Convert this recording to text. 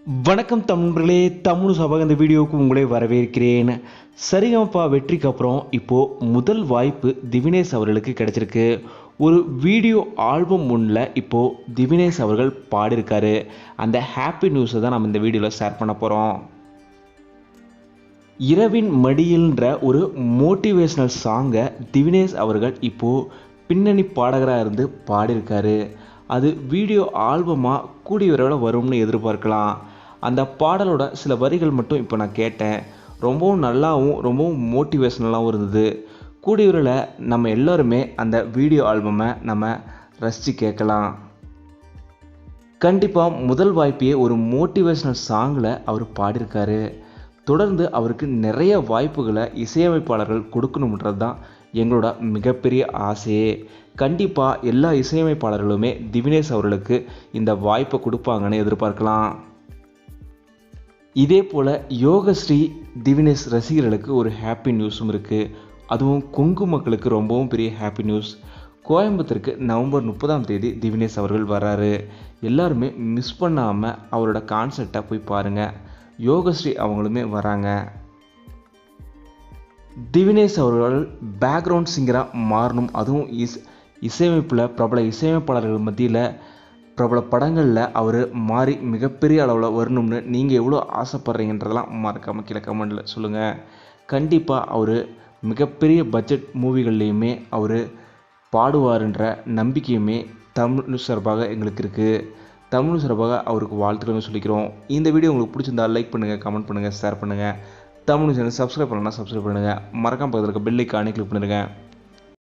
வணக்கம் தமிழர்களே, தமிழ் சபாக இந்த வீடியோவுக்கு உங்களை வரவேற்கிறேன். சரிகமபா வெற்றிக்கு அப்புறம் இப்போது முதல் வாய்ப்பு திவினேஷ் அவர்களுக்கு கிடைச்சிருக்கு. ஒரு வீடியோ ஆல்பம் ஒன்றில் இப்போது திவினேஷ் அவர்கள் பாடியிருக்காரு. அந்த ஹாப்பி நியூஸை தான் நம்ம இந்த வீடியோவில் ஷேர் பண்ண போகிறோம். இரவின் மடியில்ன்ற ஒரு மோட்டிவேஷ்னல் சாங்கை திவினேஷ் அவர்கள் இப்போது பின்னணி பாடகராக இருந்து பாடியிருக்காரு. அது வீடியோ ஆல்பமாக கூடிய விரைவில் வரும்னு எதிர்பார்க்கலாம். அந்த பாடலோட சில வரிகள் மட்டும் இப்போ நான் கேட்டேன். ரொம்பவும் நல்லாவும் ரொம்பவும் மோட்டிவேஷ்னலாகவும் இருந்தது. கூடிய விரைவில் நம்ம எல்லோருமே அந்த வீடியோ ஆல்பமை நம்ம ரசித்து கேட்கலாம். கண்டிப்பாக முதல் வாய்ப்பையே ஒரு மோட்டிவேஷ்னல் சாங்கில் அவர் பாடியிருக்காரு. தொடர்ந்து அவருக்கு நிறைய வாய்ப்புகளை இசையமைப்பாளர்கள் கொடுக்கணுன்றது தான் எங்களோட மிகப்பெரிய ஆசையே. கண்டிப்பாக எல்லா இசையமைப்பாளர்களுமே திவினேஷ் அவர்களுக்கு இந்த வாய்ப்பை கொடுப்பாங்கன்னு எதிர்பார்க்கலாம். இதே போல் யோகஸ்ரீ திவினேஷ் ரசிகர்களுக்கு ஒரு ஹாப்பி நியூஸும் இருக்குது. அதுவும் கொங்கு மக்களுக்கு ரொம்பவும் பெரிய ஹாப்பி நியூஸ். கோயம்புத்தூருக்கு நவம்பர் 30 திவினேஷ் அவர்கள் வர்றாரு. எல்லாருமே மிஸ் பண்ணாமல் அவரோட கான்சர்ட்டை போய் பாருங்கள். யோகஸ்ரீ அவங்களுமே வராங்க. திவினேஷ் அவர்கள் பேக்ரவுண்ட் சிங்கராக மாறணும், அதுவும் இசையமைப்பில் பிரபல இசையமைப்பாளர்கள் மத்தியில் பிரபல படங்களில் அவர் மாறி மிகப்பெரிய அளவில் வரணும்னு நீங்கள் எவ்வளோ ஆசைப்பட்றீங்கன்றதெல்லாம் மறக்காமல் கீழே கமெண்டில் சொல்லுங்கள். கண்டிப்பாக அவர் மிகப்பெரிய பட்ஜெட் மூவிகள்லேயுமே அவர் பாடுவார்ன்ற நம்பிக்கையுமே தமிழ் சார்பாக எங்களுக்கு இருக்குது. தமிழ் சார்பாக அவருக்கு வாழ்த்துக்களும் சொல்லிக்கிறோம். இந்த வீடியோ உங்களுக்கு பிடிச்சிருந்தால் லைக் பண்ணுங்கள், கமெண்ட் பண்ணுங்கள், ஷேர் பண்ணுங்கள். தமிழ் சேனல் சப்ஸ்கிரைப் பண்ணலாம், சப்ஸ்கிரைப் பண்ணுங்கள். மறக்காம பக்கத்தில் இருக்க பெல் ஐகானை கிளிக் பண்ணிடுங்க.